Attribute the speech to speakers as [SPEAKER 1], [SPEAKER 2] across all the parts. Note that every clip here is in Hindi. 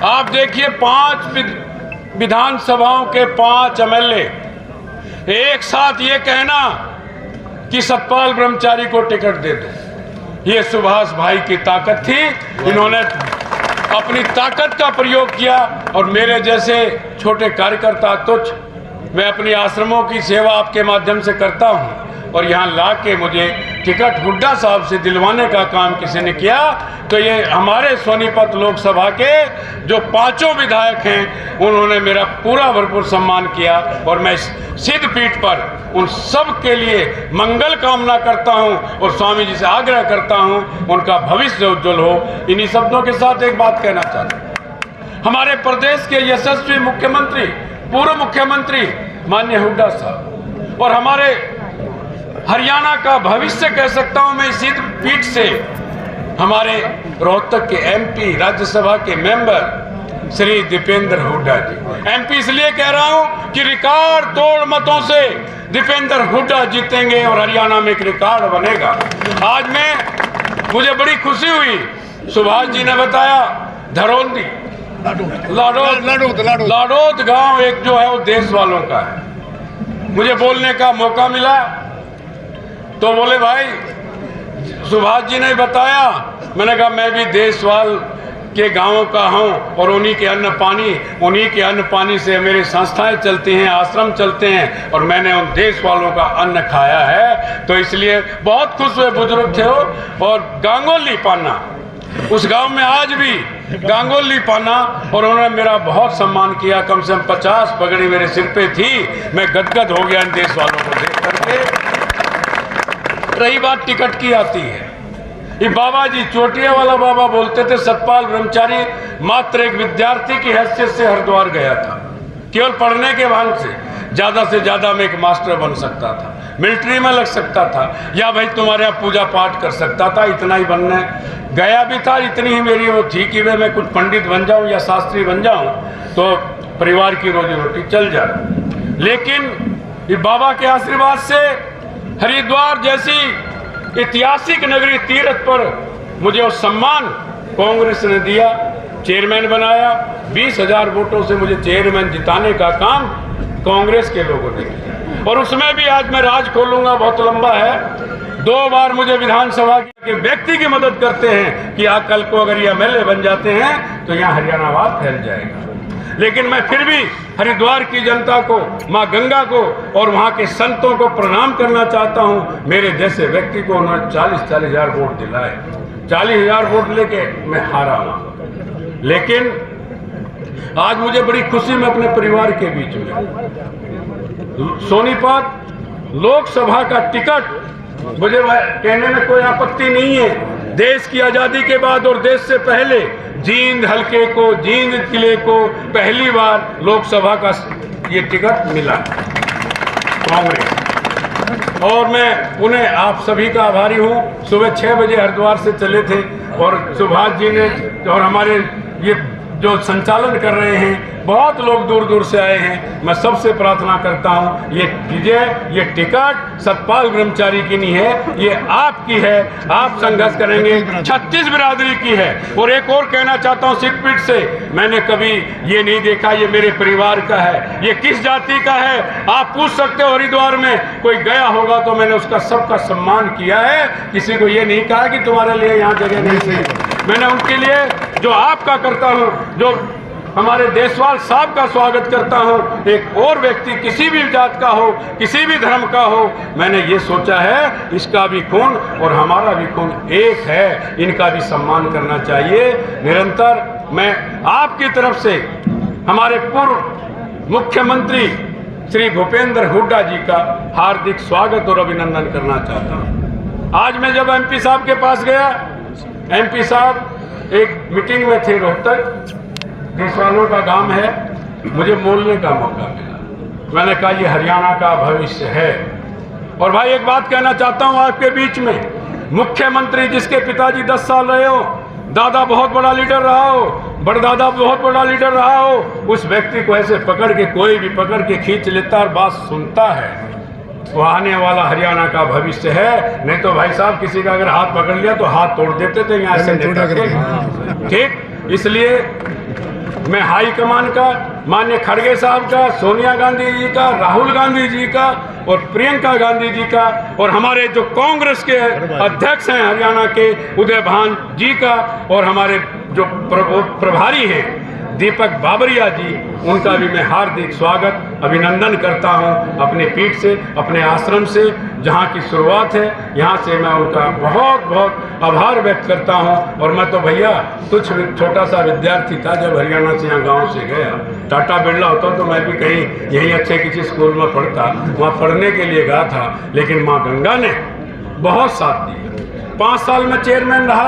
[SPEAKER 1] आप देखिए 5 विधानसभाओं के 5 एमएलए एक साथ ये कहना कि सतपाल ब्रह्मचारी को टिकट दे दो, ये सुभाष भाई की ताकत थी। इन्होंने अपनी ताकत का प्रयोग किया और मेरे जैसे छोटे कार्यकर्ता तुच्छ, मैं अपनी आश्रमों की सेवा आपके माध्यम से करता हूं और यहाँ ला के मुझे टिकट हुड्डा साहब से दिलवाने का काम किसी ने किया। तो ये हमारे सोनीपत लोकसभा के जो 5 विधायक हैं उन्होंने मेरा पूरा भरपूर सम्मान किया और मैं सिद्ध पीठ पर उन सब के लिए मंगल कामना करता हूं और स्वामी जी से आग्रह करता हूं उनका भविष्य उज्जवल हो। इन्हीं शब्दों के साथ एक बात कहना चाहता हूं, हमारे प्रदेश के यशस्वी मुख्यमंत्री, पूर्व मुख्यमंत्री माननीय हुड्डा साहब और हमारे हरियाणा का भविष्य कह सकता हूं मैं सिद्ध पीठ से, हमारे रोहतक के एमपी, राज्यसभा के मेंबर श्री दीपेंद्र हुड्डा जी। एमपी इसलिए कह रहा हूं कि रिकॉर्ड तोड़ मतों से दीपेंद्र हुड्डा जीतेंगे और हरियाणा में एक रिकॉर्ड बनेगा। आज मुझे बड़ी खुशी हुई, सुभाष जी ने बताया धरौंदी लाडोद गांव एक जो है वो देश वालों का है। मुझे बोलने का मौका मिला तो बोले भाई सुभाष जी ने बताया, मैंने कहा मैं भी देशवाल के गांवों का हूं और उन्हीं के अन्न पानी से मेरी संस्थाएं चलती हैं, आश्रम चलते हैं और मैंने उन देश वालों का अन्न खाया है। तो इसलिए बहुत खुश हुए, बुजुर्ग थे वो। और गांगोली पाना, उस गांव में आज भी गांगोली पाना और उन्होंने मेरा बहुत सम्मान किया। कम से कम 50 पगड़ी मेरे सिर पे थी, मैं गदगद हो गया इन देश वालों को देख करके। रही बात टिकट की आती है, ये बाबा जी चोटिया वाला बाबा बोलते थे सतपाल ब्रह्मचारी मात्र एक विद्यार्थी की हैसियत से हरिद्वार गया था, केवल पढ़ने के भान से ज्यादा मैं एक मास्टर बन सकता था, मिलिट्री में लग सकता था, या भाई तुम्हारे यहाँ पूजा पाठ कर सकता था, इतना ही बनने गया भी था। इतनी ही मेरी वो थी कि मैं कुछ पंडित बन जाऊं या शास्त्री बन जाऊं तो परिवार की रोजी रोटी चल जाए। लेकिन ये बाबा के आशीर्वाद से हरिद्वार जैसी ऐतिहासिक नगरी तीर्थ पर मुझे वो सम्मान कांग्रेस ने दिया, चेयरमैन बनाया। 20,000 वोटों से मुझे चेयरमैन जिताने का काम कांग्रेस के लोगों ने किया और उसमें भी आज मैं राज खोलूंगा, बहुत लंबा है। 2 बार मुझे विधानसभा के व्यक्ति की मदद करते हैं कि कल को अगर ये एमएलए बन जाते हैं तो यहाँ हरियाणावाद फैल जाएगा। लेकिन मैं फिर भी हरिद्वार की जनता को, माँ गंगा को और वहाँ के संतों को प्रणाम करना चाहता हूँ। मेरे जैसे व्यक्ति को उन्होंने 40 हज़ार वोट दिलाए, 40,000 वोट लेके मैं हारा हूँ। लेकिन आज मुझे बड़ी खुशी में अपने परिवार के बीच में सोनीपत लोकसभा का टिकट, मुझे कहने में कोई आपत्ति नहीं है। देश की आज़ादी के बाद और देश से पहले जींद हल्के को, जींद किले को पहली बार लोकसभा का ये टिकट मिला कांग्रेस, और मैं उन्हें आप सभी का आभारी हूँ। सुबह 6 बजे हरिद्वार से चले थे और सुभाष जी ने और हमारे ये जो संचालन कर रहे हैं, बहुत लोग दूर दूर से आए हैं। मैं सबसे प्रार्थना करता हूं ये विजय, ये टिकट सतपाल ब्रह्मचारी की नहीं है, ये आपकी है। आप संघर्ष करेंगे, 36 बिरादरी की है। और एक और कहना चाहता हूं सिद्धपीठ से, मैंने कभी ये नहीं देखा ये मेरे परिवार का है, ये किस जाति का है। आप पूछ सकते हो, हरिद्वार में कोई गया होगा तो मैंने उसका सबका सम्मान किया है, किसी को ये नहीं कहा कि तुम्हारे लिए यहाँ जगह नहीं। मैंने उनके लिए जो आपका करता हूँ, जो हमारे देशवाल साहब का स्वागत करता हूँ। एक और व्यक्ति किसी भी जात का हो, किसी भी धर्म का हो, मैंने ये सोचा है इसका भी खून और हमारा भी खून एक है, इनका भी सम्मान करना चाहिए। निरंतर मैं आपकी तरफ से हमारे पूर्व मुख्यमंत्री श्री भूपेंद्र हुड्डा जी का हार्दिक स्वागत और अभिनंदन करना चाहता हूँ। आज मैं जब एमपी साहब के पास गया, एमपी साहब एक मीटिंग में थे, रोहतक देशवालों का गांव है, मुझे बोलने का मौका मिला। मैंने कहा ये हरियाणा का भविष्य है। और भाई एक बात कहना चाहता हूं आपके बीच में, मुख्यमंत्री जिसके पिताजी 10 साल रहे हो, दादा बहुत बड़ा लीडर रहा हो, बड़दादा बहुत बड़ा लीडर रहा हो, उस व्यक्ति को ऐसे पकड़ के कोई भी पकड़ के खींच लेता और बात सुनता है, वो आने वाला हरियाणा का भविष्य है। नहीं तो भाई साहब किसी का अगर हाथ पकड़ लिया तो हाथ तोड़ देते थे यहाँ से। ठीक, इसलिए मैं हाई कमान का, माननीय खड़गे साहब का, सोनिया गांधी जी का, राहुल गांधी जी का और प्रियंका गांधी जी का और हमारे जो कांग्रेस के अध्यक्ष हैं हरियाणा के उदय भान जी का और हमारे जो प्रभारी हैं दीपक बाबरिया जी, उनका भी मैं हार्दिक स्वागत अभिनंदन करता हूं अपने पीठ से, अपने आश्रम से, जहां की शुरुआत है। यहां से मैं उनका बहुत बहुत आभार व्यक्त करता हूं। और मैं तो भैया कुछ छोटा सा विद्यार्थी था जब हरियाणा से यहाँ गांव से गया। टाटा बिरला होता तो मैं भी कहीं यहीं अच्छे किसी स्कूल में पढ़ता, वहाँ पढ़ने के लिए गया था। लेकिन माँ गंगा ने बहुत साथ दिया। 5 साल में चेयरमैन रहा,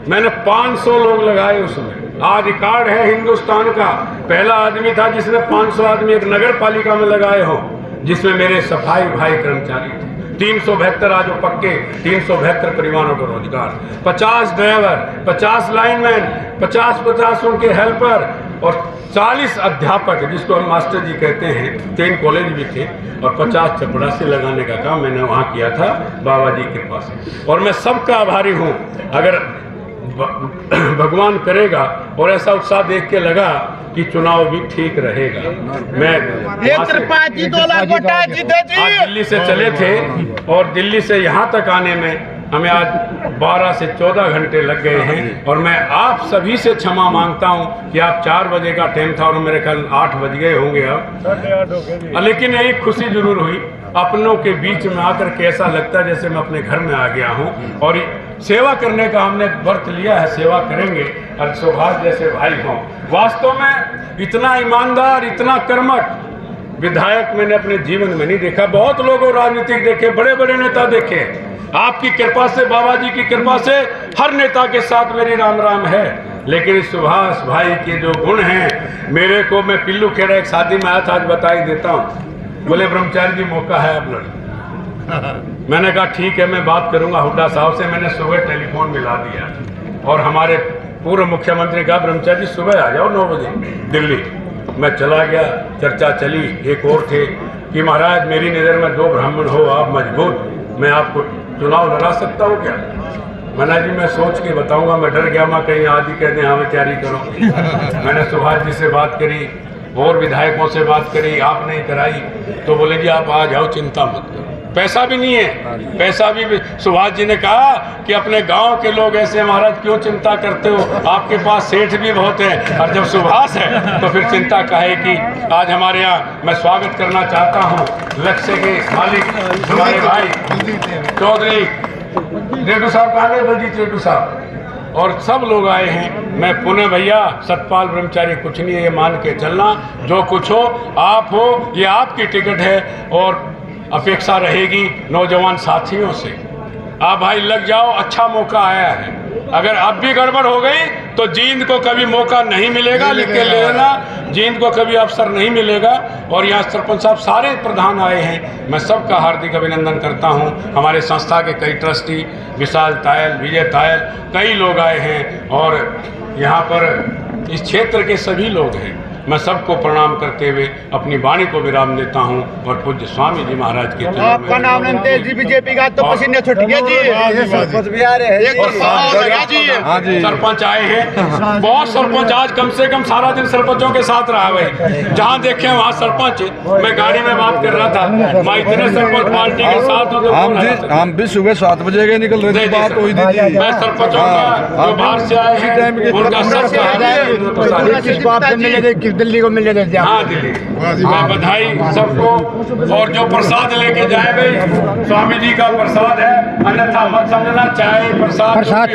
[SPEAKER 1] मैंने 500 लोग लगाए उसमें। आज रिकॉर्ड है हिंदुस्तान का, पहला आदमी था जिसने 500 आदमी एक नगर पालिका में लगाए हों, जिसमें मेरे सफाई भाई कर्मचारी थे। 372 आज पक्के, 372 परिवारों को रोजगार, 50 ड्राइवर, 50 लाइनमैन, 50 उनके हेल्पर और 40 अध्यापक जिसको हम मास्टर जी कहते हैं। 3 कॉलेज भी थे और 50 चपरासी लगाने का काम मैंने वहाँ किया था बाबा जी के पास। और मैं सबका आभारी हूँ। अगर भगवान करेगा और ऐसा उत्साह देख के लगा कि चुनाव भी ठीक रहेगा, मैं आज दिल्ली से चले थे और दिल्ली से यहाँ तक आने में हमें आज 12 से 14 घंटे लग गए हैं। और मैं आप सभी से क्षमा मांगता हूँ कि आप 4 बजे का टाइम था और मेरे ख्याल 8 बज गए होंगे अब। लेकिन एक खुशी जरूर हुई, अपनों के बीच में आकर के ऐसा लगता है जैसे मैं अपने घर में आ गया हूँ। और सेवा करने का हमने व्रत लिया है, सेवा करेंगे और सौभाग्य जैसे भाई हों। वास्तव में इतना ईमानदार, इतना कर्मठ विधायक मैंने अपने जीवन में नहीं देखा। बहुत लोगों राजनीतिक देखे, बड़े बड़े नेता देखे। आपकी कृपा से, बाबा जी की कृपा से हर नेता के साथ मेरी राम राम है। लेकिन इस सुभाष भाई के जो गुण हैं, मेरे को, मैं पिल्लू खेड़ा एक शादी में आया था, आज बता ही देता हूँ। बोले ब्रह्मचारी जी मौका है आप लड़। मैंने कहा ठीक है, मैं बात करूंगा हुड्डा साहब से। मैंने सुबह टेलीफोन मिला दिया और हमारे पूर्व मुख्यमंत्री कहा ब्रह्मचारी जी सुबह आ जाओ 9 बजे दिल्ली। मैं चला गया, चर्चा चली। एक और थे कि महाराज मेरी नज़र में 2 ब्राह्मण हो, आप मजबूत, मैं आपको चुनाव लड़ा सकता हूँ क्या? मैंने जी मैं सोच के बताऊंगा। मैं डर गया, मैं कहीं आज ही कह दें हाँ तैयारी करो। मैंने सुभाष जी से बात करी और विधायकों से बात करी, आप नहीं कराई तो बोले जी आप आ जाओ, चिंता मत करो। पैसा भी नहीं है, पैसा भी सुभाष जी ने कहा कि अपने गांव के लोग ऐसे महाराज क्यों चिंता करते हो, आपके पास सेठ भी बहुत है और जब सुभाष है तो फिर चिंता काहे की। आज हमारे यहाँ मैं स्वागत करना चाहता हूँ लक्ष्य के मालिक हमारे भाई चौधरी रेड्डू साहब, कहाँ गए बलजीत रेड्डू साहब, और सब लोग आए हैं। मैं पुनः भैया सतपाल ब्रह्मचारी कुछ नहीं है, ये मान के चलना, जो कुछ हो आप हो, ये आपकी टिकट है और अपेक्षा रहेगी नौजवान साथियों से। आप भाई लग जाओ, अच्छा मौका आया है। अगर अब भी गड़बड़ हो गई तो जींद को कभी मौका नहीं मिलेगा, लिख के ले लेना, जींद को कभी अवसर नहीं मिलेगा। और यहाँ सरपंच साहब सारे प्रधान आए हैं, मैं सबका हार्दिक अभिनंदन करता हूँ। हमारे संस्था के कई ट्रस्टी, विशाल तायल, विजय तायल, कई लोग आए हैं और यहाँ पर इस क्षेत्र के सभी लोग हैं। मैं सबको प्रणाम करते हुए अपनी वाणी को विराम देता हूं और पूज्य स्वामी जी महाराज के चरणों में।
[SPEAKER 2] आपका नाम लेते जी बीजेपी का तो पसीने छूट गया जी। सरपंच भी आ रहे हैं,
[SPEAKER 1] सरपंच आए हैं, बहुत सरपंच। आज कम से कम सारा दिन सरपंचों के साथ रहा भाई, जहां देखे वहां सरपंच। मैं गाड़ी में बात कर रहा था, मैं इतने सरपंच पार्टी के साथ
[SPEAKER 3] हम भी सुबह 7 बजे के निकल रहे थे, बात हुई थी।
[SPEAKER 1] मैं सरपंचों का जो बाहर से आए हैं उनका सबका
[SPEAKER 2] दिल्ली को मिलने देते हैं।
[SPEAKER 1] हाँ दिल्ली, मैं बधाई सबको। और जो प्रसाद लेके जाए भाई, स्वामी जी का प्रसाद है, अन्यथा मत समझना, चाय प्रसाद